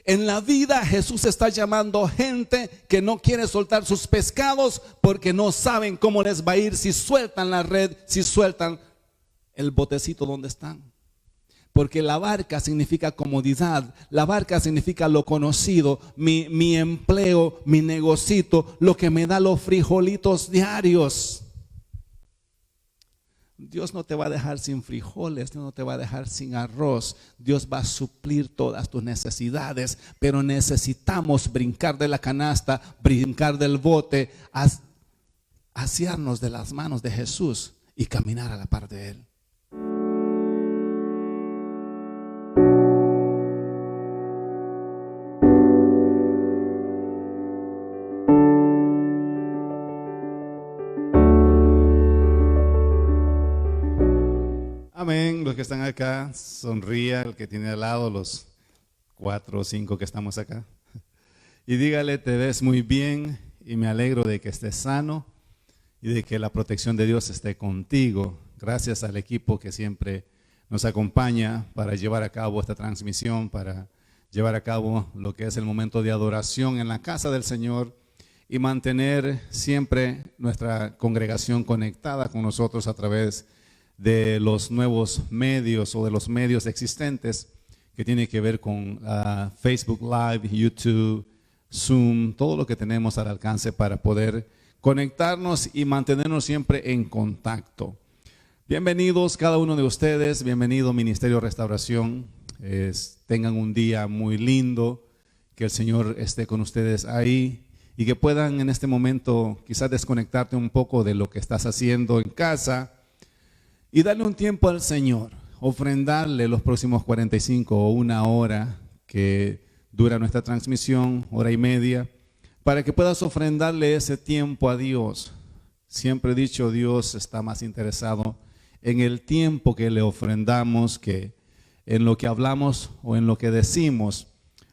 En la vida Jesús está llamando gente que no quiere soltar sus pescados porque no saben cómo les va a ir si sueltan la red, si sueltan el botecito donde están. Porque la barca significa comodidad, la barca significa lo conocido, mi empleo, mi negocito, lo que me da los frijolitos diarios. Dios no te va a dejar sin frijoles, Dios no te va a dejar sin arroz. Dios va a suplir todas tus necesidades, pero necesitamos brincar de la canasta, brincar del bote, asearnos de las manos de Jesús y caminar a la par de Él. Amén. Los que están acá, sonría el que tiene al lado, los 4 o 5 que estamos acá. Y dígale, te ves muy bien y me alegro de que estés sano y de que la protección de Dios esté contigo. Gracias al equipo que siempre nos acompaña para llevar a cabo esta transmisión, para llevar a cabo lo que es el momento de adoración en la casa del Señor y mantener siempre nuestra congregación conectada con nosotros a través de los nuevos medios o de los medios existentes que tiene que ver con Facebook Live, YouTube, Zoom, todo lo que tenemos al alcance para poder conectarnos y mantenernos siempre en contacto. Bienvenidos cada uno de ustedes, bienvenido Ministerio Restauración. Tengan un día muy lindo, que el Señor esté con ustedes ahí y que puedan en este momento quizás desconectarte un poco de lo que estás haciendo en casa y darle un tiempo al Señor, ofrendarle los próximos 45 o una hora que dura nuestra transmisión, hora y media, para que puedas ofrendarle ese tiempo a Dios. Siempre he dicho, Dios está más interesado en el tiempo que le ofrendamos que en lo que hablamos o en lo que decimos,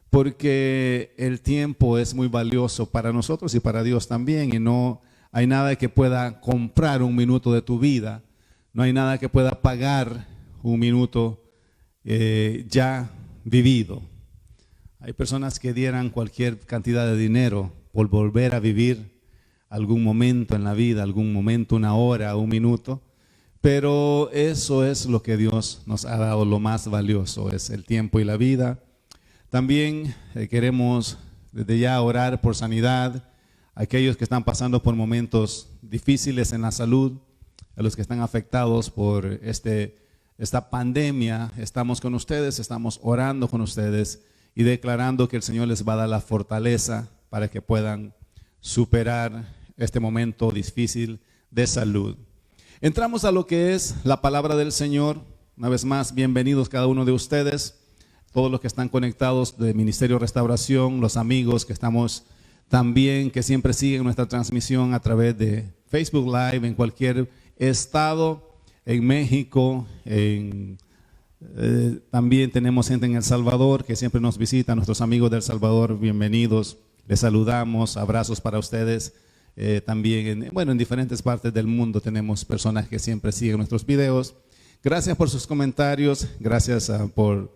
porque el tiempo es muy valioso para nosotros y para Dios también, y no hay nada que pueda comprar un minuto de tu vida. No hay nada que pueda pagar un minuto ya vivido. Hay personas que dieran cualquier cantidad de dinero por volver a vivir algún momento en la vida, algún momento, una hora, un minuto. Pero eso es lo que Dios nos ha dado, lo más valioso, es el tiempo y la vida. También queremos desde ya orar por sanidad, a aquellos que están pasando por momentos difíciles en la salud, a los que están afectados por esta pandemia. Estamos con ustedes, estamos orando con ustedes y declarando que el Señor les va a dar la fortaleza para que puedan superar este momento difícil de salud. Entramos a lo que es la palabra del Señor. Una vez más, bienvenidos cada uno de ustedes, todos los que están conectados de Ministerio Restauración, los amigos que estamos también, que siempre siguen nuestra transmisión a través de Facebook Live en cualquier estado, en México, también tenemos gente en El Salvador que siempre nos visita, nuestros amigos de El Salvador, bienvenidos, les saludamos, abrazos para ustedes. También en diferentes partes del mundo tenemos personas que siempre siguen nuestros videos. Gracias por sus comentarios, gracias por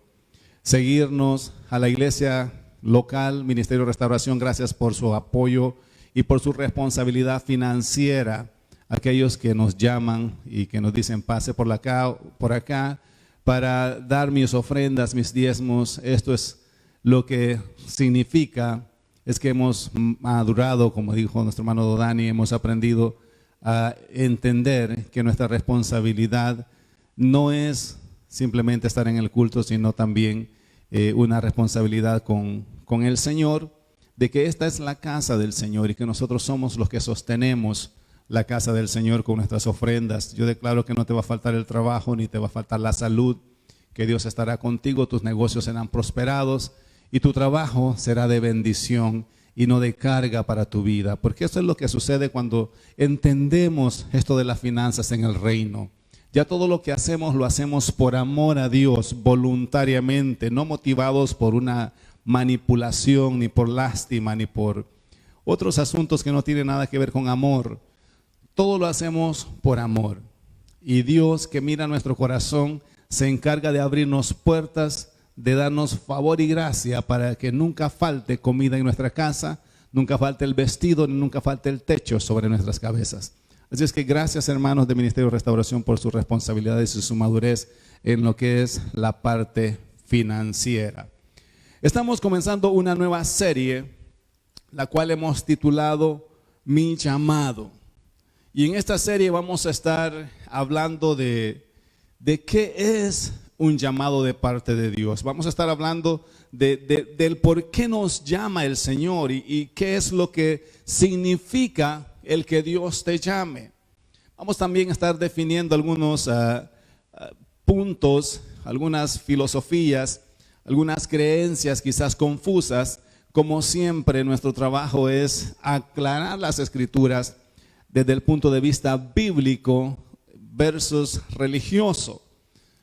seguirnos. A la iglesia local, Ministerio Restauración, gracias por su apoyo y por su responsabilidad financiera. Aquellos que nos llaman y que nos dicen pase por acá para dar mis ofrendas, mis diezmos. Esto es lo que significa, es que hemos madurado, como dijo nuestro hermano Dani, hemos aprendido a entender que nuestra responsabilidad no es simplemente estar en el culto, sino también una responsabilidad con el Señor, de que esta es la casa del Señor y que nosotros somos los que sostenemos la casa del Señor con nuestras ofrendas. Yo declaro que no te va a faltar el trabajo ni te va a faltar la salud, que Dios estará contigo, tus negocios serán prosperados y tu trabajo será de bendición y no de carga para tu vida, porque eso es lo que sucede cuando entendemos esto de las finanzas en el reino. Ya todo lo que hacemos lo hacemos por amor a Dios, voluntariamente, no motivados por una manipulación, ni por lástima, ni por otros asuntos que no tienen nada que ver con amor. Todo lo hacemos por amor. Y Dios, que mira nuestro corazón, se encarga de abrirnos puertas de darnos favor y gracia para que nunca falte comida en nuestra casa, nunca falte el vestido, nunca falte el techo sobre nuestras cabezas. Así es que gracias, hermanos de Ministerio Restauración, por sus responsabilidades y su madurez en lo que es la parte financiera. Estamos comenzando una nueva serie, la cual hemos titulado Mi Llamado. Y en esta serie vamos a estar hablando de qué es un llamado de parte de Dios. Vamos a estar hablando del por qué nos llama el Señor y qué es lo que significa el que Dios te llame. Vamos también a estar definiendo algunos puntos, algunas filosofías, algunas creencias quizás confusas. Como siempre, nuestro trabajo es aclarar las Escrituras desde el punto de vista bíblico versus religioso.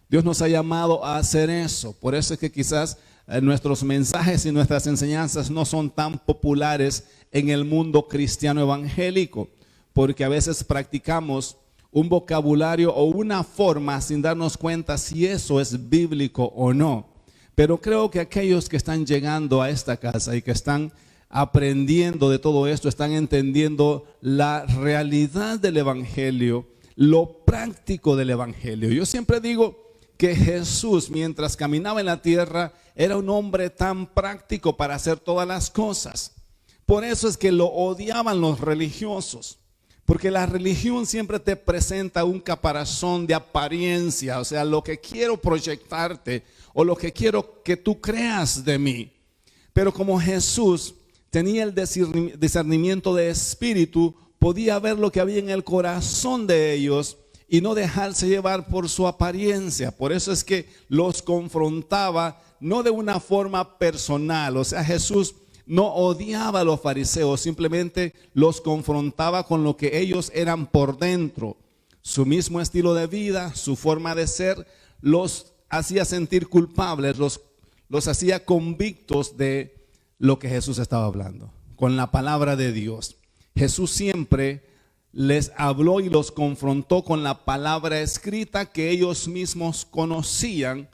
Dios nos ha llamado a hacer eso. Por eso es que quizás nuestros mensajes y nuestras enseñanzas no son tan populares en el mundo cristiano evangélico, porque a veces practicamos un vocabulario o una forma sin darnos cuenta si eso es bíblico o no. Pero creo que aquellos que están llegando a esta casa y que están aprendiendo de todo esto, están entendiendo la realidad del evangelio, lo práctico del evangelio. Yo siempre digo que Jesús, mientras caminaba en la tierra, era un hombre tan práctico para hacer todas las cosas. Por eso es que lo odiaban los religiosos, porque la religión siempre te presenta un caparazón de apariencia, o sea, lo que quiero proyectarte o lo que quiero que tú creas de mí. Pero como Jesús tenía el discernimiento de espíritu, podía ver lo que había en el corazón de ellos y no dejarse llevar por su apariencia. Por eso es que los confrontaba no de una forma personal. O sea, Jesús no odiaba a los fariseos, simplemente los confrontaba con lo que ellos eran por dentro. Su mismo estilo de vida, su forma de ser, los hacía sentir culpables, los hacía convictos de lo que Jesús estaba hablando, con la palabra de Dios. Jesús siempre les habló y los confrontó con la palabra escrita que ellos mismos conocían,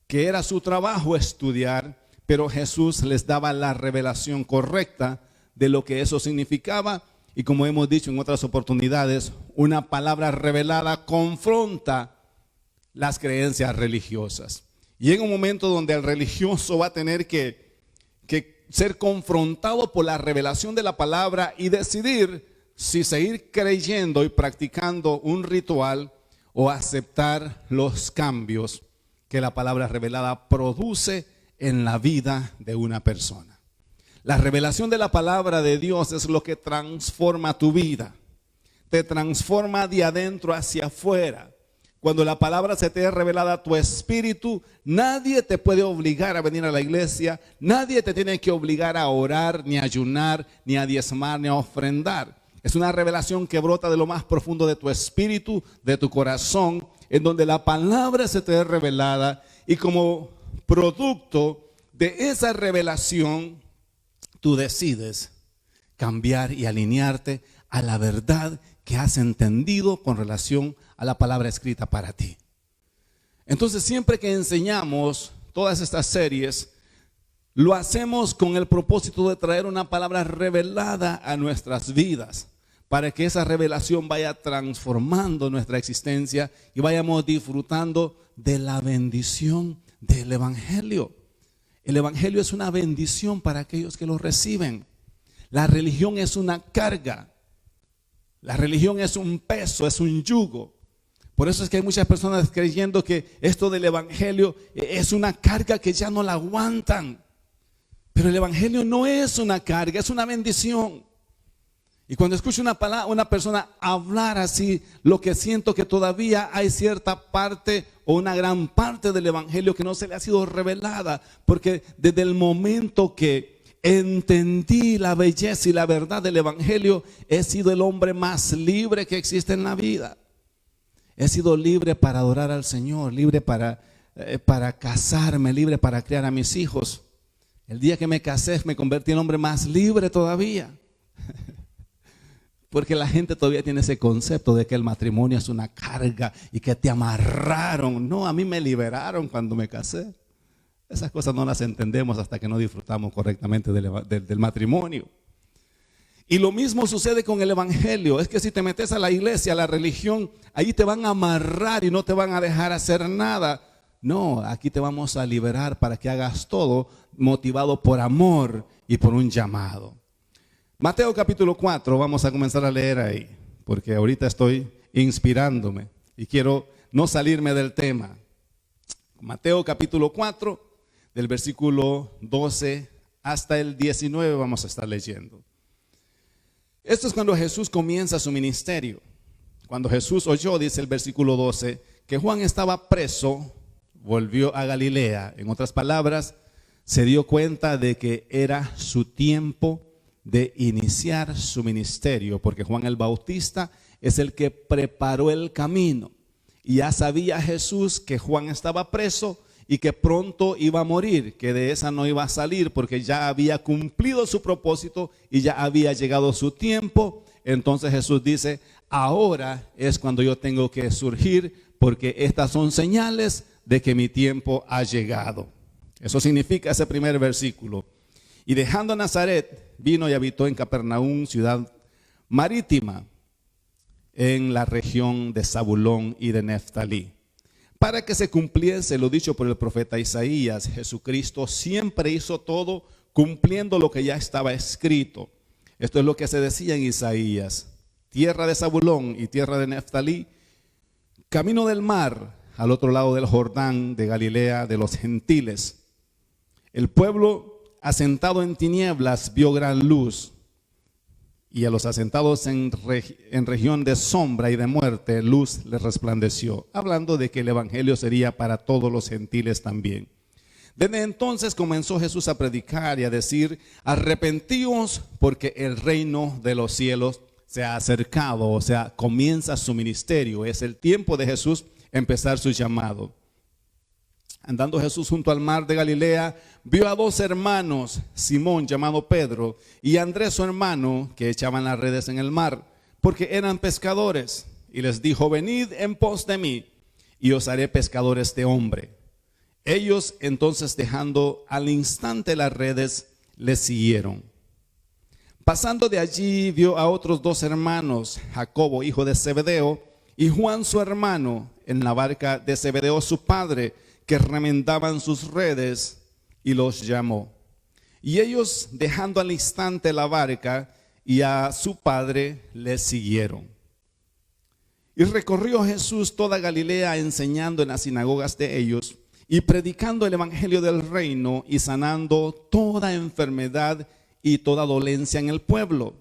que era su trabajo estudiar, pero Jesús les daba la revelación correcta de lo que eso significaba. Y como hemos dicho en otras oportunidades, una palabra revelada confronta las creencias religiosas. Y en un momento donde el religioso va a tener que ser confrontado por la revelación de la palabra y decidir si seguir creyendo y practicando un ritual o aceptar los cambios que la palabra revelada produce en la vida de una persona. La revelación de la palabra de Dios es lo que transforma tu vida, te transforma de adentro hacia afuera. Cuando la palabra se te es revelada a tu espíritu, nadie te puede obligar a venir a la iglesia, nadie te tiene que obligar a orar, ni a ayunar, ni a diezmar, ni a ofrendar. Es una revelación que brota de lo más profundo de tu espíritu, de tu corazón, en donde la palabra se te es revelada y como producto de esa revelación, tú decides cambiar y alinearte a la verdad que has entendido con relación a la palabra escrita para ti. Entonces, siempre que enseñamos todas estas series, lo hacemos con el propósito de traer una palabra revelada a nuestras vidas, para que esa revelación vaya transformando nuestra existencia y vayamos disfrutando de la bendición del evangelio. El evangelio es una bendición para aquellos que lo reciben. La religión es una carga. La religión es un peso, es un yugo. Por eso es que hay muchas personas creyendo que esto del evangelio es una carga que ya no la aguantan. Pero el evangelio no es una carga, es una bendición. Y cuando escucho una persona hablar así, lo que siento que todavía hay cierta parte o una gran parte del evangelio que no se le ha sido revelada. Porque desde el momento que entendí la belleza y la verdad del evangelio, he sido el hombre más libre que existe en la vida. He sido libre para adorar al Señor, libre para casarme, libre para criar a mis hijos. El día que me casé me convertí en el hombre más libre todavía. Porque la gente todavía tiene ese concepto de que el matrimonio es una carga y que te amarraron. No, a mí me liberaron cuando me casé. Esas cosas no las entendemos hasta que no disfrutamos correctamente del matrimonio. Y lo mismo sucede con el evangelio. Es que si te metes a la iglesia, a la religión, ahí te van a amarrar y no te van a dejar hacer nada. No, aquí te vamos a liberar para que hagas todo motivado por amor y por un llamado. Mateo capítulo 4, vamos a comenzar a leer ahí, porque ahorita estoy inspirándome y quiero no salirme del tema. Mateo capítulo 4, del versículo 12 hasta el 19 vamos a estar leyendo. Esto es cuando Jesús comienza su ministerio. Cuando Jesús oyó, dice el versículo 12, que Juan estaba preso, volvió a Galilea. En otras palabras, se dio cuenta de que era su tiempo de iniciar su ministerio, porque Juan el Bautista es el que preparó el camino. Y ya sabía Jesús que Juan estaba preso y que pronto iba a morir, que de esa no iba a salir porque ya había cumplido su propósito y ya había llegado su tiempo. Entonces Jesús dice, ahora es cuando yo tengo que surgir, porque estas son señales de que mi tiempo ha llegado. Eso significa ese primer versículo. Y dejando Nazaret, vino y habitó en Capernaum, ciudad marítima, en la región de Zabulón y de Neftalí, para que se cumpliese lo dicho por el profeta Isaías. Jesucristo siempre hizo todo cumpliendo lo que ya estaba escrito. Esto es lo que se decía en Isaías: tierra de Zabulón y tierra de Neftalí, camino del mar, al otro lado del Jordán, de Galilea de los gentiles. El pueblo asentado en tinieblas vio gran luz, y a los asentados en región de sombra y de muerte, luz les resplandeció. Hablando de que el evangelio sería para todos los gentiles también. Desde entonces comenzó Jesús a predicar y a decir: arrepentíos, porque el reino de los cielos se ha acercado. O sea, comienza su ministerio. Es el tiempo de Jesús empezar su llamado. Andando Jesús junto al mar de Galilea, vio a dos hermanos, Simón llamado Pedro y Andrés su hermano, que echaban las redes en el mar, porque eran pescadores. Y les dijo: venid en pos de mí, y os haré pescadores de hombre. Ellos entonces, dejando al instante las redes, les siguieron. Pasando de allí, vio a otros dos hermanos, Jacobo hijo de Zebedeo y Juan su hermano, en la barca de Zebedeo su padre, que remendaban sus redes, y los llamó. Y ellos, dejando al instante la barca y a su padre, les siguieron. Y recorrió Jesús toda Galilea, enseñando en las sinagogas de ellos y predicando el evangelio del reino y sanando toda enfermedad y toda dolencia en el pueblo.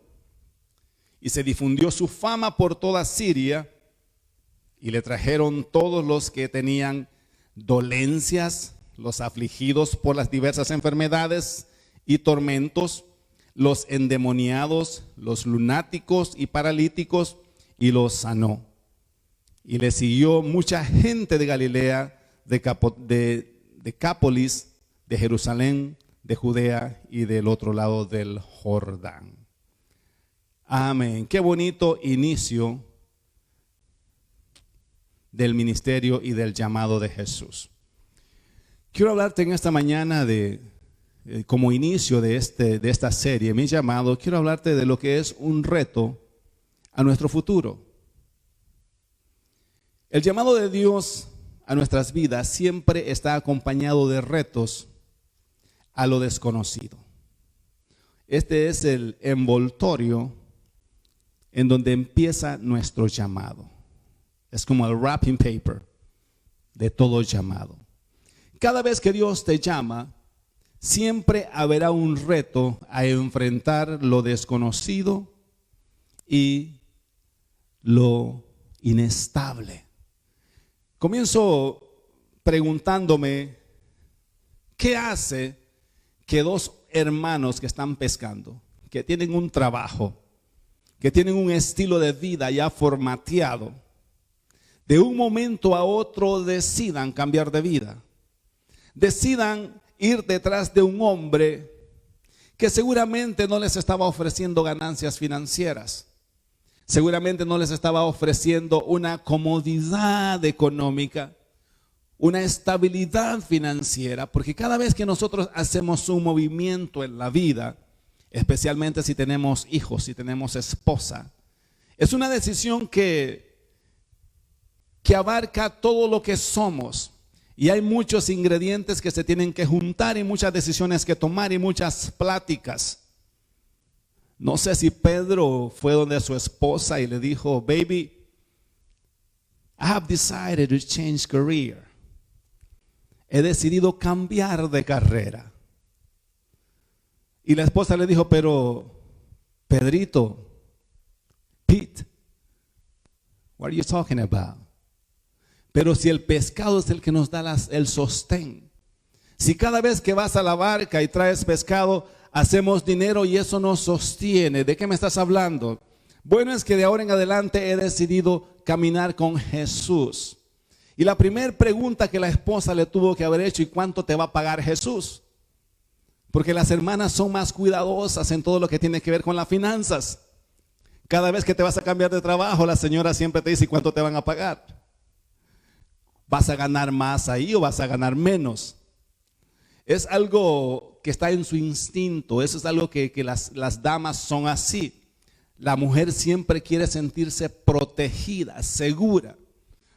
Y se difundió su fama por toda Siria, y le trajeron todos los que tenían dolencias, los afligidos por las diversas enfermedades y tormentos, los endemoniados, los lunáticos y paralíticos, y los sanó. Y le siguió mucha gente de Galilea, de Decápolis, de Jerusalén, de Judea y del otro lado del Jordán. Amén. Qué bonito inicio del ministerio y del llamado de Jesús. Quiero hablarte en esta mañana como inicio de esta serie, mi llamado. Quiero hablarte de lo que es un reto a nuestro futuro. El llamado de Dios a nuestras vidas siempre está acompañado de retos a lo desconocido. Este es el envoltorio en donde empieza nuestro llamado. Es como el wrapping paper de todo llamado. Cada vez que Dios te llama, siempre habrá un reto a enfrentar lo desconocido y lo inestable. Comienzo preguntándome, ¿qué hace que dos hermanos que están pescando, que tienen un trabajo, que tienen un estilo de vida ya formateado, de un momento a otro decidan cambiar de vida? Decidan ir detrás de un hombre que seguramente no les estaba ofreciendo ganancias financieras, seguramente no les estaba ofreciendo una comodidad económica, una estabilidad financiera, porque cada vez que nosotros hacemos un movimiento en la vida, especialmente si tenemos hijos, si tenemos esposa, es una decisión que abarca todo lo que somos. Y hay muchos ingredientes que se tienen que juntar y muchas decisiones que tomar y muchas pláticas. No sé si Pedro fue donde su esposa y le dijo, baby, I have decided to change career. He decidido cambiar de carrera. Y la esposa le dijo, pero Pedrito, Pete, what are you talking about? Pero si el pescado es el que nos da el sostén, si cada vez que vas a la barca y traes pescado, hacemos dinero y eso nos sostiene, ¿de qué me estás hablando? Bueno, es que de ahora en adelante he decidido caminar con Jesús. Y la primera pregunta que la esposa le tuvo que haber hecho, ¿y cuánto te va a pagar Jesús? Porque las hermanas son más cuidadosas en todo lo que tiene que ver con las finanzas. Cada vez que te vas a cambiar de trabajo, la señora siempre te dice, ¿y cuánto te van a pagar? ¿Vas a ganar más ahí o vas a ganar menos? Es algo que está en su instinto. Eso es algo que las damas son así. La mujer siempre quiere sentirse protegida, segura.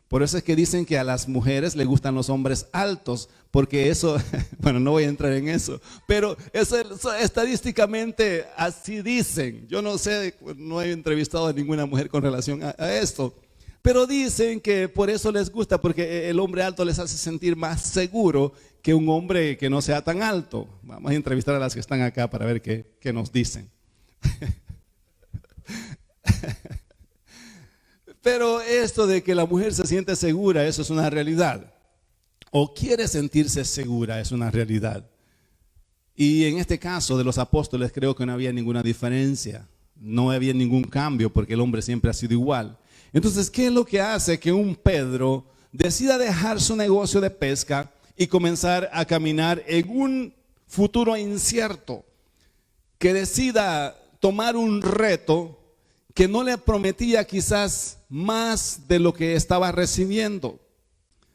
Por eso es que dicen que a las mujeres les gustan los hombres altos, porque eso, bueno, no voy a entrar en eso, pero eso estadísticamente así dicen. Yo no sé, no he entrevistado a ninguna mujer con relación a esto. Pero dicen que por eso les gusta, porque el hombre alto les hace sentir más seguro que un hombre que no sea tan alto. Vamos a entrevistar a las que están acá para ver qué nos dicen. Pero esto de que la mujer se siente segura, eso es una realidad. O quiere sentirse segura, es una realidad. Y en este caso de los apóstoles creo que no había ninguna diferencia. No había ningún cambio porque el hombre siempre ha sido igual. Entonces, ¿qué es lo que hace que un Pedro decida dejar su negocio de pesca y comenzar a caminar en un futuro incierto? Que decida tomar un reto que no le prometía quizás más de lo que estaba recibiendo.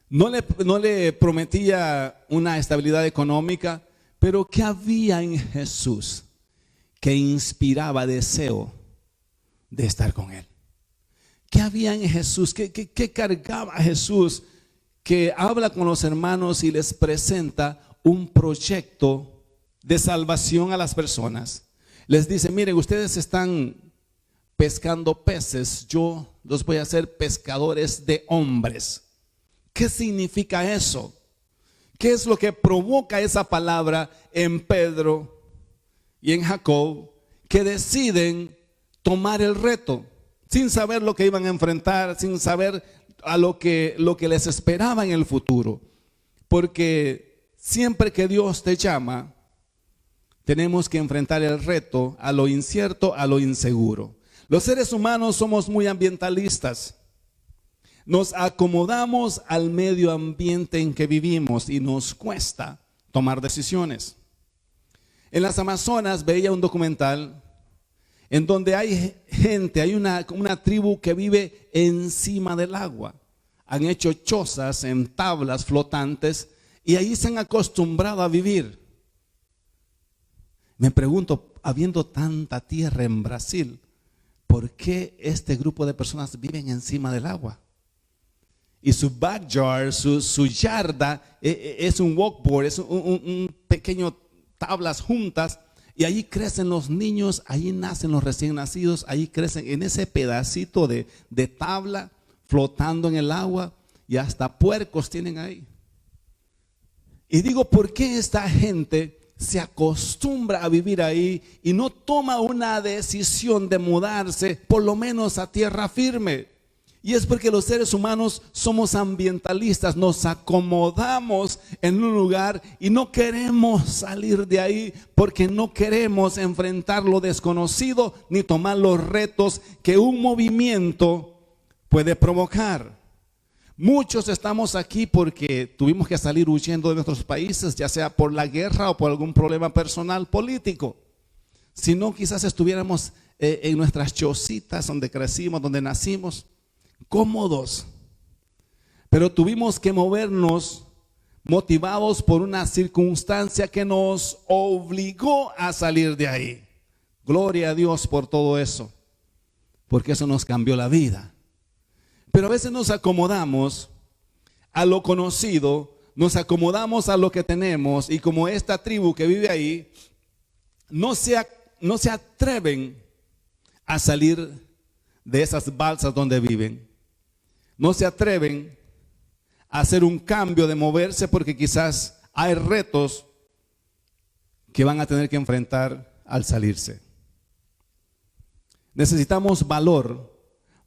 No le prometía una estabilidad económica, pero ¿qué había en Jesús que inspiraba deseo de estar con Él? ¿Qué había en Jesús? ¿Qué cargaba Jesús que habla con los hermanos y les presenta un proyecto de salvación a las personas? Les dice, miren, ustedes están pescando peces, yo los voy a hacer pescadores de hombres. ¿Qué significa eso? ¿Qué es lo que provoca esa palabra en Pedro y en Jacob, que deciden tomar el reto sin saber lo que iban a enfrentar, sin saber a lo que les esperaba en el futuro? Porque siempre que Dios te llama, tenemos que enfrentar el reto a lo incierto, a lo inseguro. Los seres humanos somos muy ambientalistas. Nos acomodamos al medio ambiente en que vivimos y nos cuesta tomar decisiones. En las Amazonas veía un documental en donde hay gente, hay una tribu que vive encima del agua. Han hecho chozas en tablas flotantes y ahí se han acostumbrado a vivir. Me pregunto, habiendo tanta tierra en Brasil, ¿por qué este grupo de personas viven encima del agua? Y su backyard, su yarda, es un walkboard, es un pequeño tablas juntas. Y ahí crecen los niños, ahí nacen los recién nacidos, ahí crecen en ese pedacito de tabla flotando en el agua, y hasta puercos tienen ahí. Y digo, ¿por qué esta gente se acostumbra a vivir ahí y no toma una decisión de mudarse por lo menos a tierra firme? Y es porque los seres humanos somos ambientalistas, nos acomodamos en un lugar y no queremos salir de ahí porque no queremos enfrentar lo desconocido ni tomar los retos que un movimiento puede provocar. Muchos estamos aquí porque tuvimos que salir huyendo de nuestros países, ya sea por la guerra o por algún problema personal político. Si no, quizás estuviéramos en nuestras chocitas donde crecimos, donde nacimos, cómodos. Pero tuvimos que movernos motivados por una circunstancia que nos obligó a salir de ahí. Gloria a Dios por todo eso, porque eso nos cambió la vida. Pero a veces nos acomodamos a lo conocido, nos acomodamos a lo que tenemos, y como esta tribu que vive ahí, no se atreven a salir de esas balsas donde viven. No se atreven a hacer un cambio de moverse porque quizás hay retos que van a tener que enfrentar al salirse. Necesitamos valor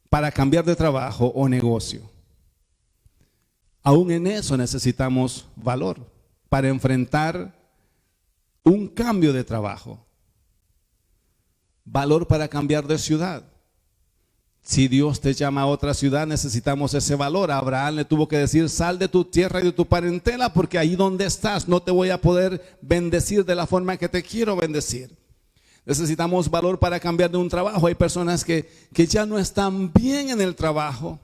para cambiar de trabajo o negocio. Aún en eso necesitamos valor para enfrentar un cambio de trabajo. Valor para cambiar de ciudad. Si Dios te llama a otra ciudad, necesitamos ese valor. A Abraham le tuvo que decir: sal de tu tierra y de tu parentela, porque ahí donde estás no te voy a poder bendecir de la forma que te quiero bendecir. Necesitamos valor para cambiar de un trabajo. Hay personas que ya no están bien en el trabajo.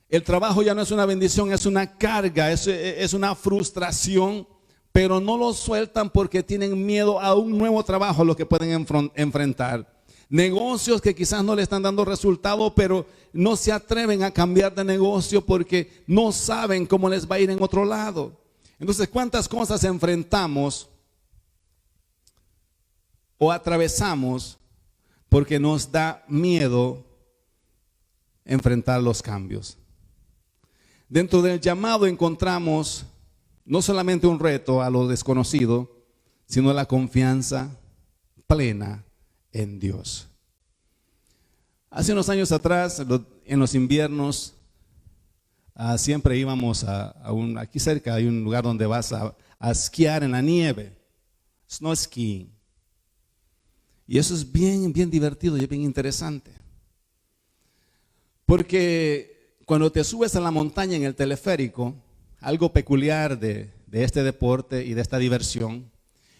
El trabajo ya no es una bendición, es una carga, es una frustración, pero no lo sueltan porque tienen miedo a un nuevo trabajo, lo que pueden enfrentar. Negocios que quizás no le están dando resultado, pero no se atreven a cambiar de negocio porque no saben cómo les va a ir en otro lado. Entonces, ¿cuántas cosas enfrentamos o atravesamos porque nos da miedo enfrentar los cambios? Dentro del llamado encontramos no solamente un reto a lo desconocido, sino la confianza plena en Dios. Hace unos años atrás, en los inviernos, siempre íbamos aquí cerca hay un lugar donde vas a esquiar en la nieve, snow skiing. Y eso es bien divertido y es bien interesante. Porque cuando te subes a la montaña en el teleférico, algo peculiar de este deporte y de esta diversión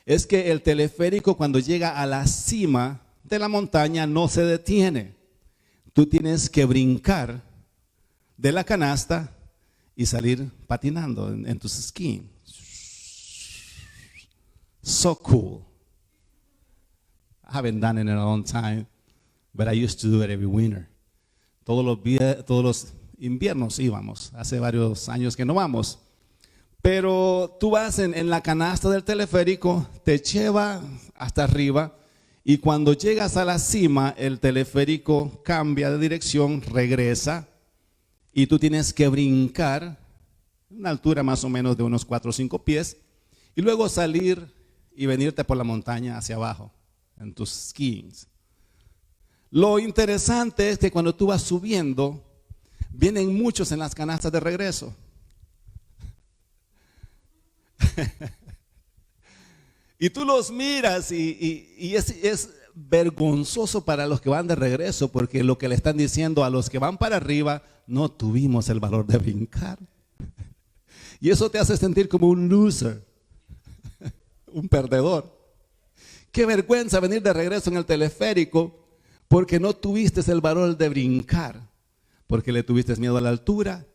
es que el teleférico, cuando llega a la cima de la montaña, no se detiene. Tú tienes que brincar de la canasta y salir patinando en tus esquís. So cool. I haven't done it in a long time, but I used to do it every winter. Todos los inviernos íbamos. Hace varios años que no vamos. Pero tú vas en la canasta del teleférico, te lleva hasta arriba, y cuando llegas a la cima, el teleférico cambia de dirección, regresa, y tú tienes que brincar a una altura más o menos de unos 4 o 5 pies, y luego salir y venirte por la montaña hacia abajo en tus skis. Lo interesante es que cuando tú vas subiendo, vienen muchos en las canastas de regreso. Y tú los miras y es vergonzoso para los que van de regreso, porque lo que le están diciendo a los que van para arriba: no tuvimos el valor de brincar. Y eso te hace sentir como un loser, un perdedor. Qué vergüenza venir de regreso en el teleférico porque no tuviste el valor de brincar, porque le tuviste miedo a la altura,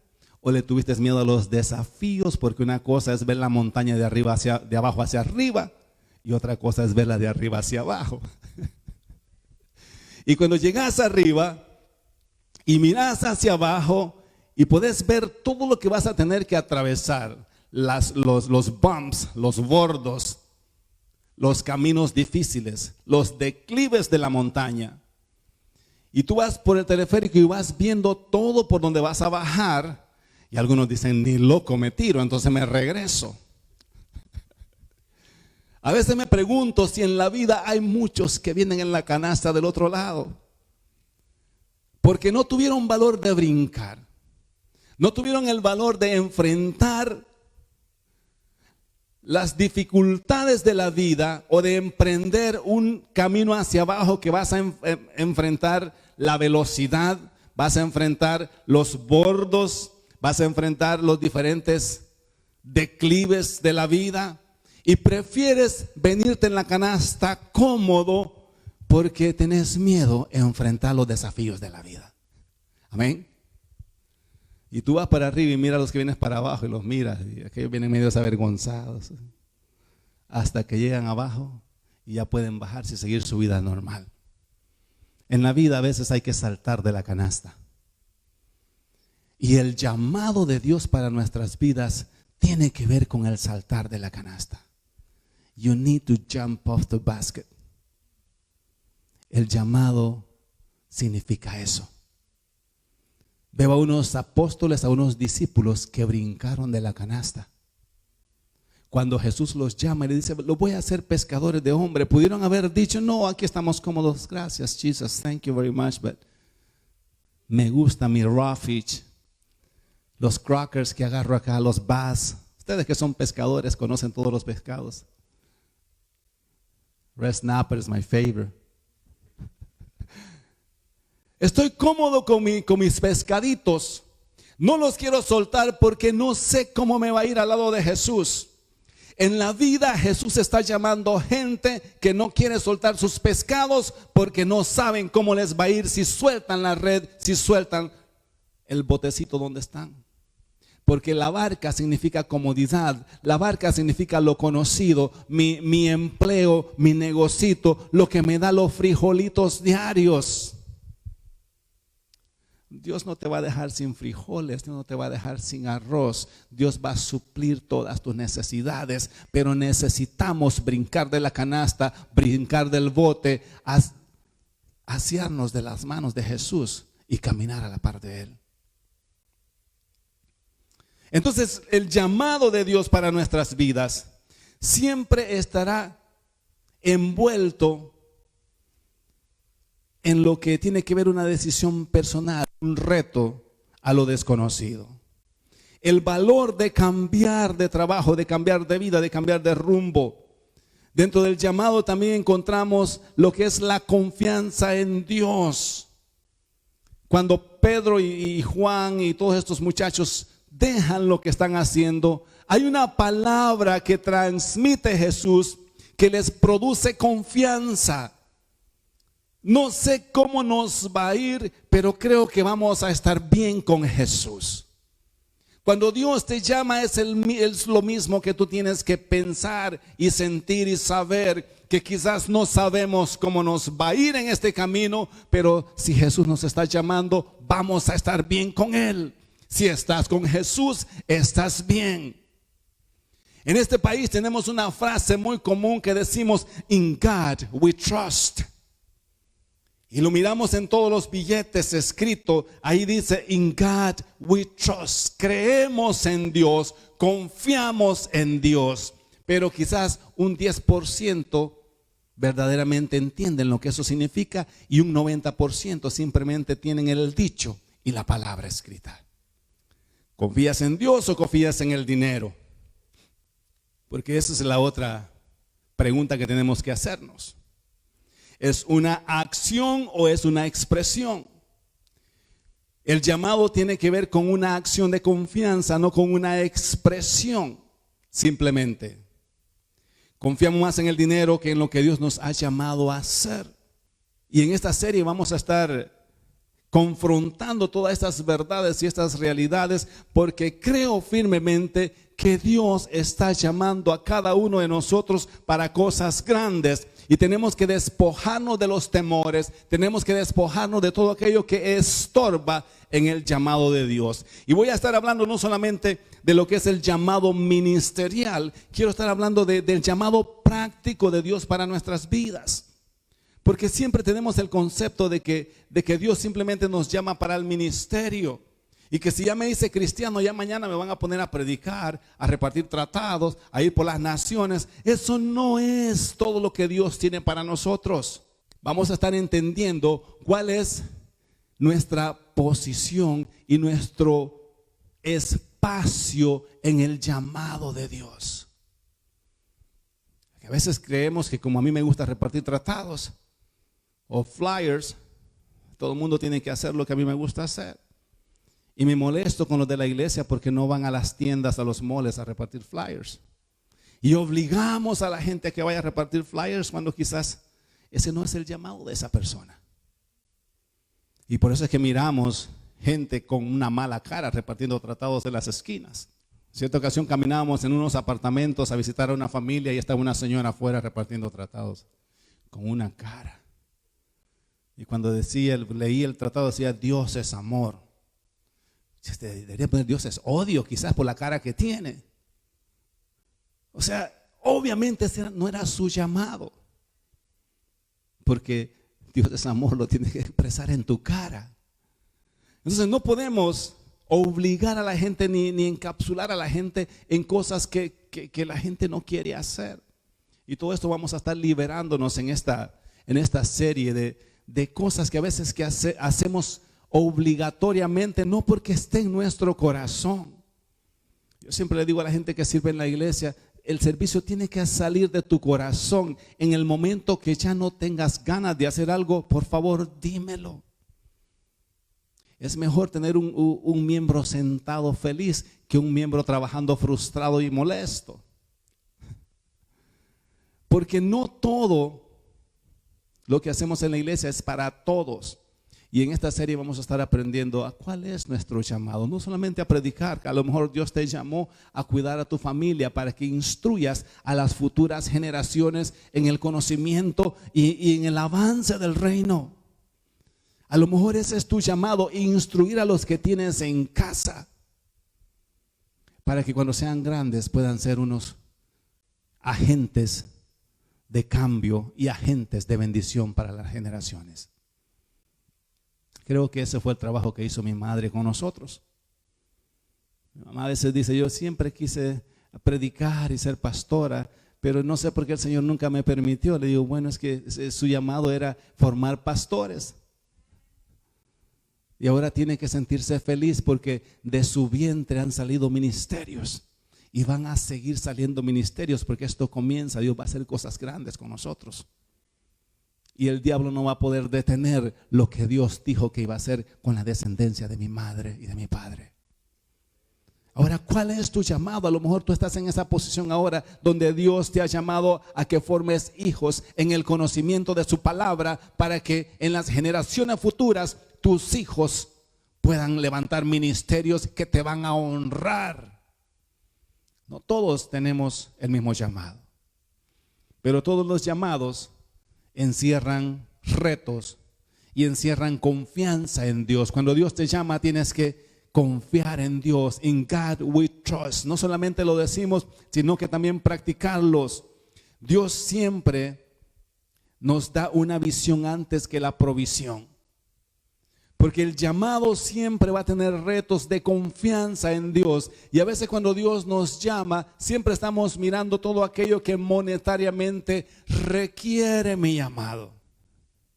o le tuviste miedo a los desafíos, porque una cosa es ver la montaña de abajo hacia arriba, y otra cosa es verla de arriba hacia abajo. Y cuando llegas arriba y miras hacia abajo y puedes ver todo lo que vas a tener que atravesar, los bumps, los bordos, los caminos difíciles, los declives de la montaña. Y tú vas por el teleférico y vas viendo todo por donde vas a bajar. Y algunos dicen: ni loco me tiro, entonces me regreso. A veces me pregunto si en la vida hay muchos que vienen en la canasta del otro lado, porque no tuvieron valor de brincar, no tuvieron el valor de enfrentar las dificultades de la vida, o de emprender un camino hacia abajo que vas a enfrentar la velocidad, vas a enfrentar los bordos, vas a enfrentar los diferentes declives de la vida, y prefieres venirte en la canasta cómodo porque tenés miedo a enfrentar los desafíos de la vida. Amén. Y tú vas para arriba y mira a los que vienen para abajo y los miras, y aquellos vienen medio avergonzados, hasta que llegan abajo y ya pueden bajarse y seguir su vida normal. En la vida a veces hay que saltar de la canasta. Y el llamado de Dios para nuestras vidas tiene que ver con el saltar de la canasta. You need to jump off the basket. El llamado significa eso. Veo a unos apóstoles, a unos discípulos que brincaron de la canasta. Cuando Jesús los llama y le dice, lo voy a hacer pescadores de hombres, pudieron haber dicho, no, aquí estamos cómodos, gracias Jesus, thank you very much, but me gusta mi raw fish, los crackers que agarro acá, los bass. Ustedes que son pescadores conocen todos los pescados. Red snapper is my favorite. Estoy cómodo con mis pescaditos. No los quiero soltar porque no sé cómo me va a ir al lado de Jesús. En la vida Jesús está llamando gente que no quiere soltar sus pescados porque no saben cómo les va a ir si sueltan la red, si sueltan el botecito donde están. Porque la barca significa comodidad, la barca significa lo conocido, mi empleo, mi negocito, lo que me da los frijolitos diarios. Dios no te va a dejar sin frijoles, Dios no te va a dejar sin arroz. Dios va a suplir todas tus necesidades, pero necesitamos brincar de la canasta, brincar del bote, asearnos de las manos de Jesús y caminar a la par de Él. Entonces, el llamado de Dios para nuestras vidas siempre estará envuelto en lo que tiene que ver una decisión personal, un reto a lo desconocido. El valor de cambiar de trabajo, de cambiar de vida, de cambiar de rumbo. Dentro del llamado también encontramos lo que es la confianza en Dios. Cuando Pedro y Juan y todos estos muchachos dejan lo que están haciendo, hay una palabra que transmite Jesús que les produce confianza. No sé cómo nos va a ir, pero creo que vamos a estar bien con Jesús. Cuando Dios te llama es lo mismo que tú tienes que pensar y sentir y saber que quizás no sabemos cómo nos va a ir en este camino, pero si Jesús nos está llamando, vamos a estar bien con Él. Si estás con Jesús, estás bien. En este país tenemos una frase muy común que decimos, in God we trust. Y lo miramos en todos los billetes escrito, ahí dice, in God we trust. Creemos en Dios, confiamos en Dios. Pero quizás un 10% verdaderamente entienden lo que eso significa y un 90% simplemente tienen el dicho y la palabra escrita. ¿Confías en Dios o confías en el dinero? Porque esa es la otra pregunta que tenemos que hacernos. ¿Es una acción o es una expresión? El llamado tiene que ver con una acción de confianza, no con una expresión simplemente. Confiamos más en el dinero que en lo que Dios nos ha llamado a hacer. Y en esta serie vamos a estar confrontando todas estas verdades y estas realidades, porque creo firmemente que Dios está llamando a cada uno de nosotros para cosas grandes. Y tenemos que despojarnos de los temores, tenemos que despojarnos de todo aquello que estorba en el llamado de Dios. Y voy a estar hablando no solamente de lo que es el llamado ministerial, quiero estar hablando del llamado práctico de Dios para nuestras vidas. Porque siempre tenemos el concepto de que Dios simplemente nos llama para el ministerio. Y que si ya me hice cristiano, ya mañana me van a poner a predicar, a repartir tratados, a ir por las naciones. Eso no es todo lo que Dios tiene para nosotros. Vamos a estar entendiendo cuál es nuestra posición y nuestro espacio en el llamado de Dios. A veces creemos que como a mí me gusta repartir tratados o flyers, todo el mundo tiene que hacer lo que a mí me gusta hacer. Y me molesto con los de la iglesia porque no van a las tiendas, a los moles a repartir flyers. Y obligamos a la gente a que vaya a repartir flyers cuando quizás ese no es el llamado de esa persona. Y por eso es que miramos gente con una mala cara repartiendo tratados en las esquinas. En cierta ocasión caminábamos en unos apartamentos a visitar a una familia y estaba una señora afuera repartiendo tratados con una cara. Y cuando leí el tratado decía Dios es amor. Debería poner Dios es odio, quizás por la cara que tiene. O sea, obviamente ese no era su llamado. Porque Dios es amor, lo tiene que expresar en tu cara. Entonces no podemos obligar a la gente ni encapsular a la gente en cosas que la gente no quiere hacer. Y todo esto vamos a estar liberándonos en esta serie de cosas que a veces hacemos obligatoriamente, no porque esté en nuestro corazón. Yo siempre le digo a la gente que sirve en la iglesia, el servicio tiene que salir de tu corazón. En el momento que ya no tengas ganas de hacer algo, por favor, dímelo. Es mejor tener un miembro sentado feliz que un miembro trabajando frustrado y molesto. Porque no todo lo que hacemos en la iglesia es para todos. Y en esta serie vamos a estar aprendiendo a cuál es nuestro llamado. No solamente a predicar, que a lo mejor Dios te llamó a cuidar a tu familia para que instruyas a las futuras generaciones en el conocimiento y en el avance del reino. A lo mejor ese es tu llamado, instruir a los que tienes en casa para que cuando sean grandes puedan ser unos agentes de cambio y agentes de bendición para las generaciones. Creo que ese fue el trabajo que hizo mi madre con nosotros. Mi mamá a veces dice, yo siempre quise predicar y ser pastora, pero no sé por qué el Señor nunca me permitió. Le digo, bueno, es que su llamado era formar pastores. Y ahora tiene que sentirse feliz porque de su vientre han salido ministerios. Y van a seguir saliendo ministerios porque esto comienza. Dios va a hacer cosas grandes con nosotros. Y el diablo no va a poder detener lo que Dios dijo que iba a hacer con la descendencia de mi madre y de mi padre. Ahora, ¿cuál es tu llamado? A lo mejor tú estás en esa posición ahora donde Dios te ha llamado a que formes hijos en el conocimiento de su palabra para que en las generaciones futuras tus hijos puedan levantar ministerios que te van a honrar. No todos tenemos el mismo llamado, pero todos los llamados encierran retos y encierran confianza en Dios. Cuando Dios te llama tienes que confiar en Dios. In God we trust. No solamente lo decimos, sino que también practicarlos. Dios siempre nos da una visión antes que la provisión. Porque el llamado siempre va a tener retos de confianza en Dios. Y a veces cuando Dios nos llama, siempre estamos mirando todo aquello que monetariamente requiere mi llamado.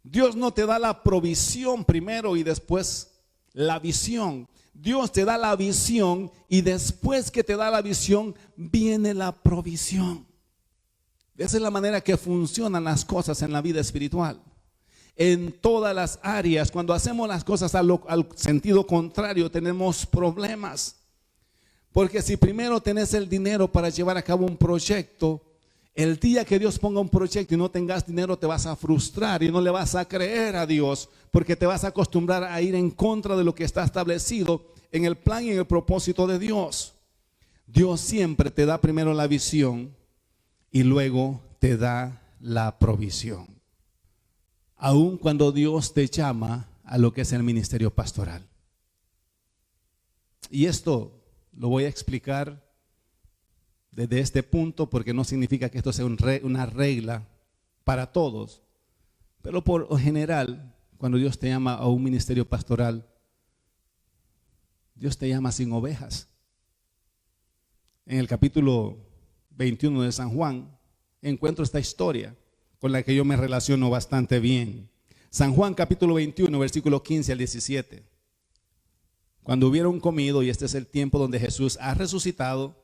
Dios no te da la provisión primero y después la visión. Dios te da la visión y después que te da la visión viene la provisión. Esa es la manera que funcionan las cosas en la vida espiritual. En todas las áreas, cuando hacemos las cosas al sentido contrario, tenemos problemas. Porque si primero tenés el dinero para llevar a cabo un proyecto, el día que Dios ponga un proyecto y no tengas dinero, te vas a frustrar y no le vas a creer a Dios, porque te vas a acostumbrar a ir en contra de lo que está establecido en el plan y en el propósito de Dios. Dios siempre te da primero la visión y luego te da la provisión. Aun cuando Dios te llama a lo que es el ministerio pastoral. Y esto lo voy a explicar desde este punto porque no significa que esto sea una regla para todos. Pero por lo general, cuando Dios te llama a un ministerio pastoral, Dios te llama sin ovejas. En el capítulo 21 de San Juan encuentro esta historia con la que yo me relaciono bastante bien. San Juan capítulo 21, versículo 15 al 17. Cuando hubieron comido, y este es el tiempo donde Jesús ha resucitado,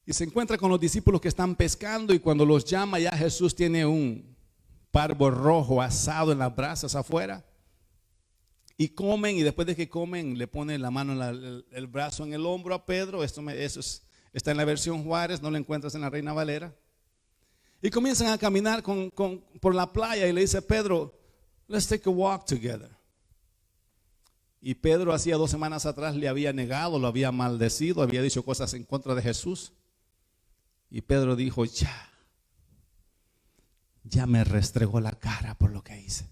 y se encuentra con los discípulos que están pescando, y cuando los llama ya Jesús tiene un parvo rojo asado en las brasas afuera, y comen, y después de que comen le ponen la mano, el brazo en el hombro a Pedro. Está en la versión Juárez, no lo encuentras en la Reina Valera. Y comienzan a caminar por la playa y le dice Pedro, let's take a walk together. Y Pedro hacía 2 semanas atrás le había negado, lo había maldecido, había dicho cosas en contra de Jesús. Y Pedro dijo, ya me restregó la cara por lo que hice.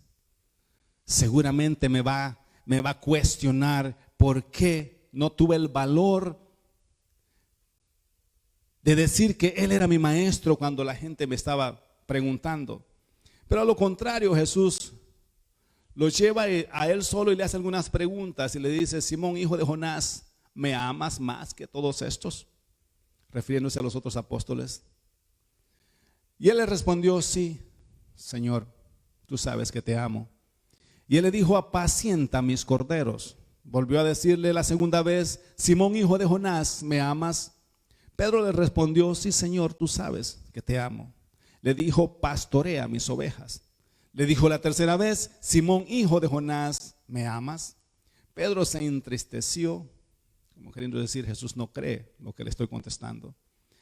Seguramente me va a cuestionar por qué no tuve el valor de decir que él era mi maestro cuando la gente me estaba preguntando. Pero a lo contrario, Jesús lo lleva a él solo y le hace algunas preguntas y le dice, Simón, hijo de Jonás, ¿me amas más que todos estos? Refiriéndose a los otros apóstoles. Y él le respondió, sí, Señor, tú sabes que te amo. Y él le dijo, apacienta mis corderos. Volvió a decirle la segunda vez, Simón, hijo de Jonás, ¿me amas? Pedro le respondió, sí, Señor, tú sabes que te amo. Le dijo, pastorea mis ovejas. Le dijo la tercera vez, Simón, hijo de Jonás, ¿me amas? Pedro se entristeció, como queriendo decir, Jesús no cree lo que le estoy contestando,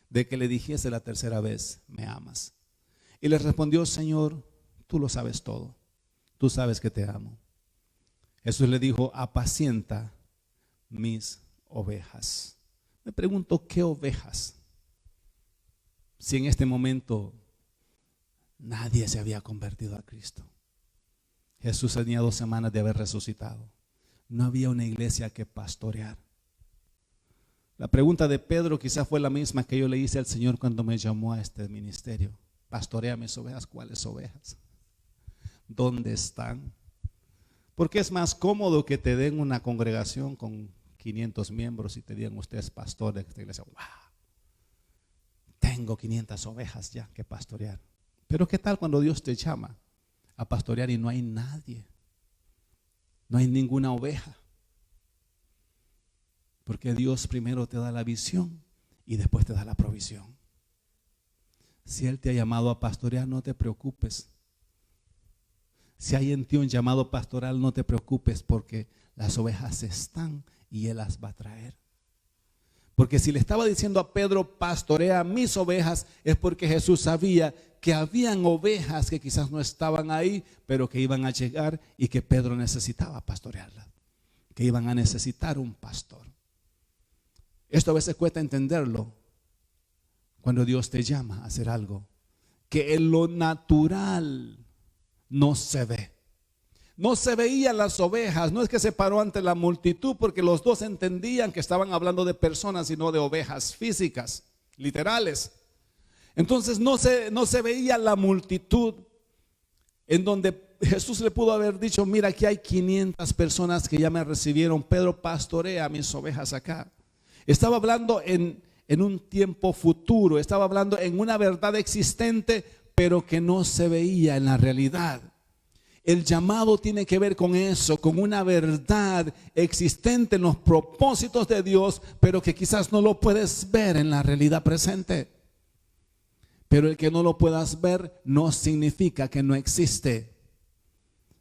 de que le dijese la tercera vez, ¿me amas? Y le respondió, Señor, tú lo sabes todo, tú sabes que te amo. Jesús le dijo, apacienta mis ovejas. Me pregunto, ¿qué ovejas? Si en este momento nadie se había convertido a Cristo. Jesús tenía 2 semanas de haber resucitado. No había una iglesia que pastorear. La pregunta de Pedro quizás fue la misma que yo le hice al Señor cuando me llamó a este ministerio. Pastorea mis ovejas. ¿Cuáles ovejas? ¿Dónde están? Porque es más cómodo que te den una congregación con 500 miembros y te digan ustedes pastores de esta iglesia. ¡Wow! Tengo 500 ovejas ya que pastorear. Pero ¿qué tal cuando Dios te llama a pastorear y no hay nadie? No hay ninguna oveja. Porque Dios primero te da la visión y después te da la provisión. Si Él te ha llamado a pastorear, no te preocupes. Si hay en ti un llamado pastoral, no te preocupes, porque las ovejas están y Él las va a traer. Porque si le estaba diciendo a Pedro, pastorea mis ovejas, es porque Jesús sabía que habían ovejas que quizás no estaban ahí, pero que iban a llegar y que Pedro necesitaba pastorearlas, que iban a necesitar un pastor. Esto a veces cuesta entenderlo cuando Dios te llama a hacer algo que en lo natural no se ve. No se veían las ovejas, no es que se paró ante la multitud, porque los dos entendían que estaban hablando de personas, sino de ovejas físicas, literales. Entonces no se veía la multitud, en donde Jesús le pudo haber dicho, mira, aquí hay 500 personas que ya me recibieron, Pedro, pastorea mis ovejas acá. Estaba hablando en un tiempo futuro, estaba hablando en una verdad existente, pero que no se veía en la realidad. El llamado tiene que ver con eso, con una verdad existente en los propósitos de Dios, pero que quizás no lo puedes ver en la realidad presente. Pero el que no lo puedas ver no significa que no existe.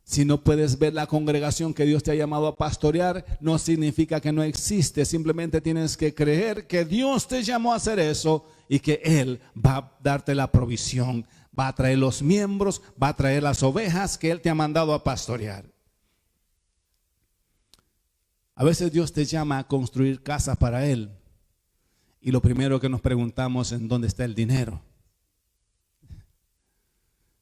Si no puedes ver la congregación que Dios te ha llamado a pastorear, no significa que no existe. Simplemente tienes que creer que Dios te llamó a hacer eso y que Él va a darte la provisión. Va a traer los miembros, va a traer las ovejas que Él te ha mandado a pastorear. A veces Dios te llama a construir casas para Él. Y lo primero que nos preguntamos es ¿dónde está el dinero?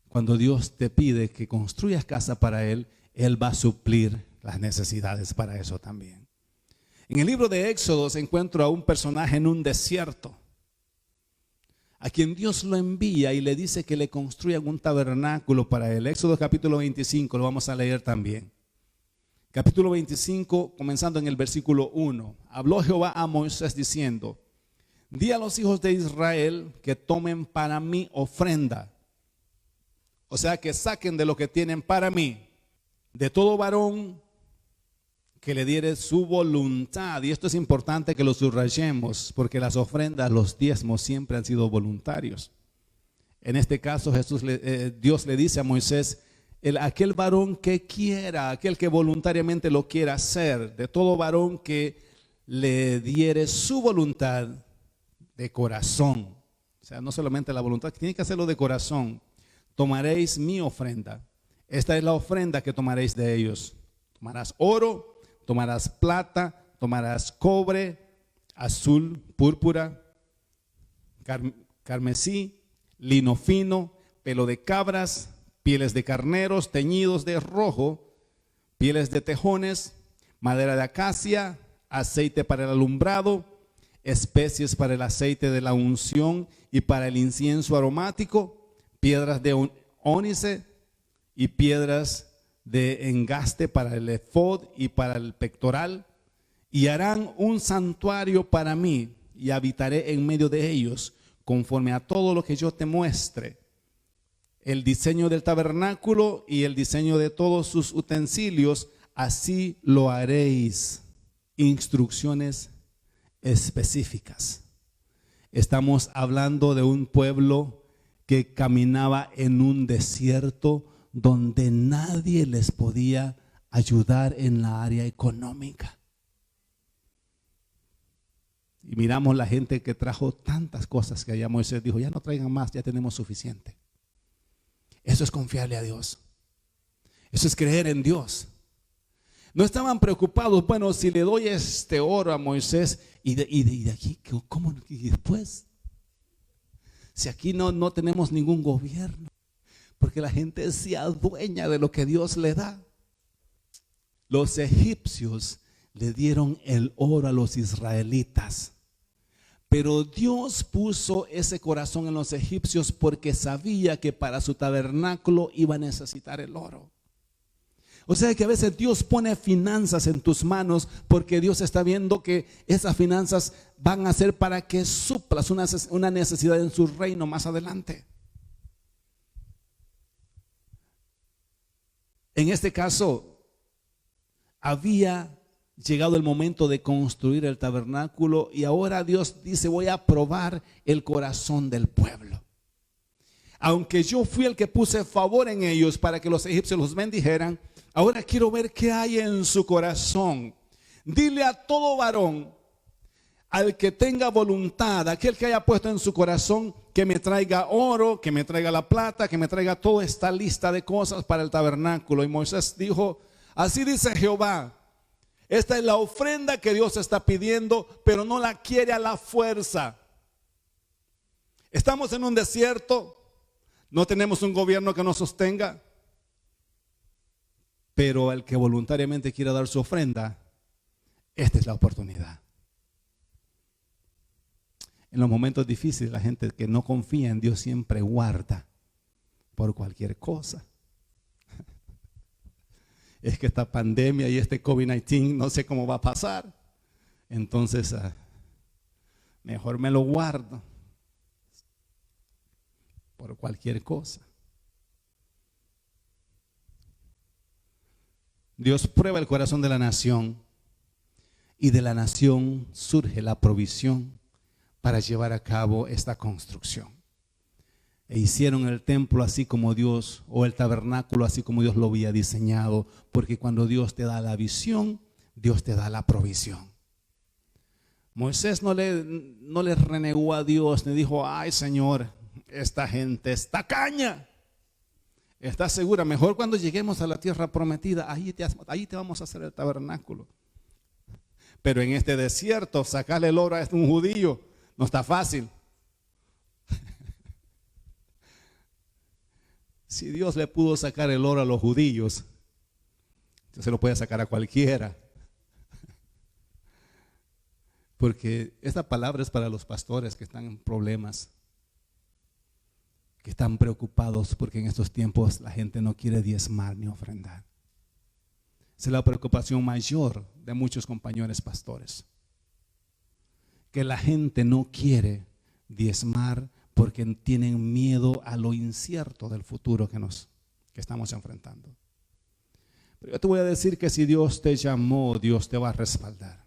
Cuando Dios te pide que construyas casa para Él, Él va a suplir las necesidades para eso también. En el libro de Éxodo se encuentra a un personaje en un desierto, a quien Dios lo envía y le dice que le construyan un tabernáculo para Él. Éxodo capítulo 25, lo vamos a leer también. Capítulo 25, comenzando en el versículo 1. Habló Jehová a Moisés diciendo, di a los hijos de Israel que tomen para mí ofrenda. O sea, que saquen de lo que tienen para mí, de todo varón que le diere su voluntad. Y esto es importante que lo subrayemos, porque las ofrendas, los diezmos siempre han sido voluntarios. En este caso Dios le dice a Moisés, aquel varón que quiera, aquel que voluntariamente lo quiera hacer, de todo varón que le diere su voluntad de corazón. O sea, no solamente la voluntad, tiene que hacerlo de corazón. Tomaréis mi ofrenda. Esta es la ofrenda que tomaréis de ellos. Tomarás oro, tomarás plata, tomarás cobre, azul, púrpura, carmesí, lino fino, pelo de cabras, pieles de carneros teñidos de rojo, pieles de tejones, madera de acacia, aceite para el alumbrado, especies para el aceite de la unción y para el incienso aromático, piedras de ónice y piedras de engaste para el efod y para el pectoral. Y harán un santuario para mí y habitaré en medio de ellos, conforme a todo lo que yo te muestre. El diseño del tabernáculo y el diseño de todos sus utensilios, así lo haréis. Instrucciones específicas. Estamos hablando de un pueblo que caminaba en un desierto donde nadie les podía ayudar en la área económica. Y miramos la gente que trajo tantas cosas que allá Moisés dijo, ya no traigan más, ya tenemos suficiente. Eso es confiarle a Dios. Eso es creer en Dios. No estaban preocupados, bueno, si le doy este oro a Moisés y de aquí, ¿cómo? Y después, si aquí no tenemos ningún gobierno, porque la gente se adueña de lo que Dios le da. Los egipcios le dieron el oro a los israelitas, pero Dios puso ese corazón en los egipcios porque sabía que para su tabernáculo iba a necesitar el oro. O sea que a veces Dios pone finanzas en tus manos porque Dios está viendo que esas finanzas van a ser para que suplas una necesidad en su reino más adelante. En este caso, había llegado el momento de construir el tabernáculo y ahora Dios dice, voy a probar el corazón del pueblo. Aunque yo fui el que puse favor en ellos para que los egipcios los bendijeran, ahora quiero ver qué hay en su corazón. Dile a todo varón, al que tenga voluntad, aquel que haya puesto en su corazón, que me traiga oro, que me traiga la plata, que me traiga toda esta lista de cosas para el tabernáculo. Y Moisés dijo, así dice Jehová, esta es la ofrenda que Dios está pidiendo, pero no la quiere a la fuerza. Estamos en un desierto, no tenemos un gobierno que nos sostenga, pero el que voluntariamente quiera dar su ofrenda, esta es la oportunidad. En los momentos difíciles, la gente que no confía en Dios siempre guarda por cualquier cosa. Es que esta pandemia y este COVID-19 no sé cómo va a pasar. Entonces, mejor me lo guardo por cualquier cosa. Dios prueba el corazón de la nación y de la nación surge la provisión para llevar a cabo esta construcción. E hicieron el templo así como Dios, o el tabernáculo así como Dios lo había diseñado, porque cuando Dios te da la visión, Dios te da la provisión. Moisés no le renegó a Dios, ni dijo, ay Señor, esta gente es tacaña. ¿Estás segura? Mejor cuando lleguemos a la tierra prometida, ahí te vamos a hacer el tabernáculo. Pero en este desierto, sacarle el oro a un judío no está fácil. Si Dios le pudo sacar el oro a los judíos, Dios se lo puede sacar a cualquiera. Porque esta palabra es para los pastores que están en problemas, que están preocupados porque en estos tiempos la gente no quiere diezmar ni ofrendar. Esa es la preocupación mayor de muchos compañeros pastores, que la gente no quiere diezmar porque tienen miedo a lo incierto del futuro que estamos enfrentando. Pero yo te voy a decir que si Dios te llamó, Dios te va a respaldar.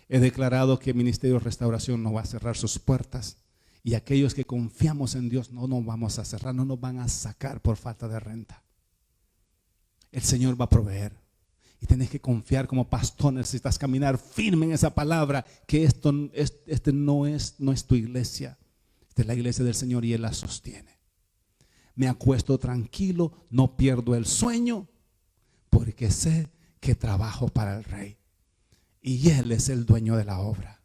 He declarado que el Ministerio de Restauración no va a cerrar sus puertas, y aquellos que confiamos en Dios no nos vamos a cerrar, no nos van a sacar por falta de renta. El Señor va a proveer. Y tienes que confiar como pastor, necesitas caminar firme en esa palabra, que esto no es tu iglesia. Esta es la iglesia del Señor y Él la sostiene. Me acuesto tranquilo, no pierdo el sueño, porque sé que trabajo para el Rey. Y Él es el dueño de la obra.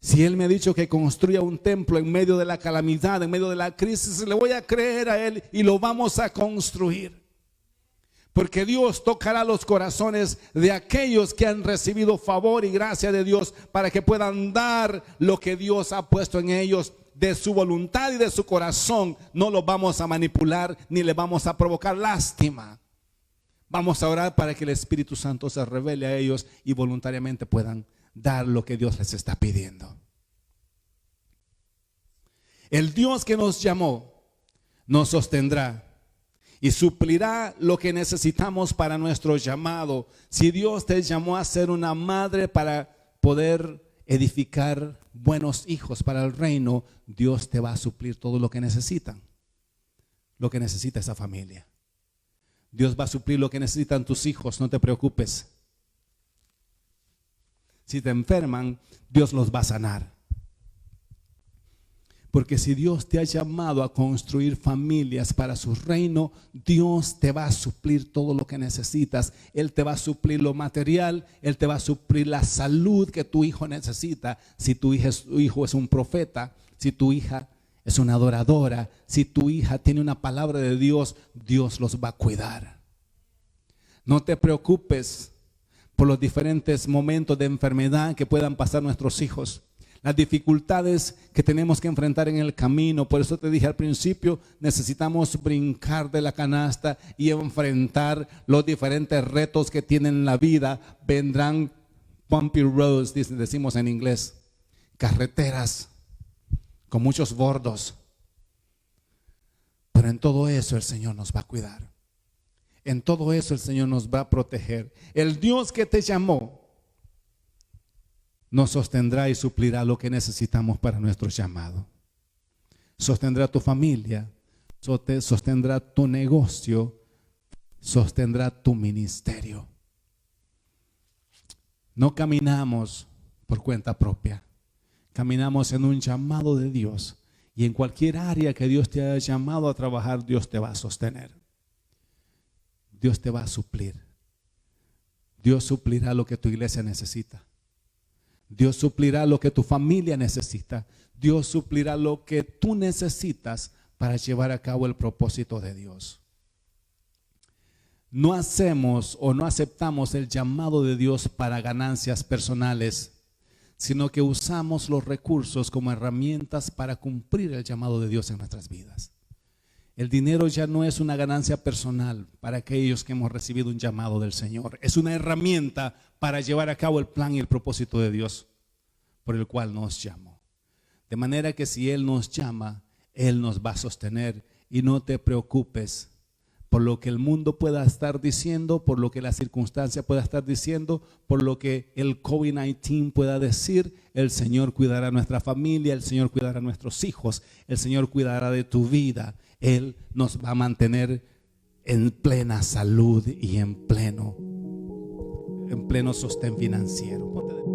Si Él me ha dicho que construya un templo en medio de la calamidad, en medio de la crisis, le voy a creer a Él y lo vamos a construir. Porque Dios tocará los corazones de aquellos que han recibido favor y gracia de Dios para que puedan dar lo que Dios ha puesto en ellos de su voluntad y de su corazón. No los vamos a manipular ni le vamos a provocar lástima. Vamos a orar para que el Espíritu Santo se revele a ellos y voluntariamente puedan dar lo que Dios les está pidiendo. El Dios que nos llamó nos sostendrá y suplirá lo que necesitamos para nuestro llamado. Si Dios te llamó a ser una madre para poder edificar buenos hijos para el reino, Dios te va a suplir todo lo que necesitan, lo que necesita esa familia. Dios va a suplir lo que necesitan tus hijos, no te preocupes. Si te enferman, Dios los va a sanar. Porque si Dios te ha llamado a construir familias para su reino, Dios te va a suplir todo lo que necesitas. Él te va a suplir lo material, Él te va a suplir la salud que tu hijo necesita. Si tu hijo es un profeta, si tu hija es una adoradora, si tu hija tiene una palabra de Dios, Dios los va a cuidar. No te preocupes por los diferentes momentos de enfermedad que puedan pasar nuestros hijos, las dificultades que tenemos que enfrentar en el camino. Por eso te dije al principio, necesitamos brincar de la canasta y enfrentar los diferentes retos que tienen en la vida. Vendrán bumpy roads, decimos en inglés, carreteras con muchos bordos, pero en todo eso el Señor nos va a cuidar. En todo eso el Señor nos va a proteger. El Dios que te llamó nos sostendrá y suplirá lo que necesitamos para nuestro llamado. Sostendrá tu familia, sostendrá tu negocio, sostendrá tu ministerio. No caminamos por cuenta propia, caminamos en un llamado de Dios, y en cualquier área que Dios te haya llamado a trabajar, Dios te va a sostener. Dios te va a suplir. Dios suplirá lo que tu iglesia necesita. Dios suplirá lo que tu familia necesita. Dios suplirá lo que tú necesitas para llevar a cabo el propósito de Dios. No hacemos o no aceptamos el llamado de Dios para ganancias personales, sino que usamos los recursos como herramientas para cumplir el llamado de Dios en nuestras vidas. El dinero ya no es una ganancia personal para aquellos que hemos recibido un llamado del Señor. Es una herramienta para llevar a cabo el plan y el propósito de Dios por el cual nos llamó. De manera que si Él nos llama, Él nos va a sostener. Y no te preocupes por lo que el mundo pueda estar diciendo, por lo que la circunstancia pueda estar diciendo, por lo que el COVID-19 pueda decir. El Señor cuidará a nuestra familia, el Señor cuidará a nuestros hijos, el Señor cuidará de tu vida. Él nos va a mantener en plena salud y en pleno sostén financiero. Ponte de pie.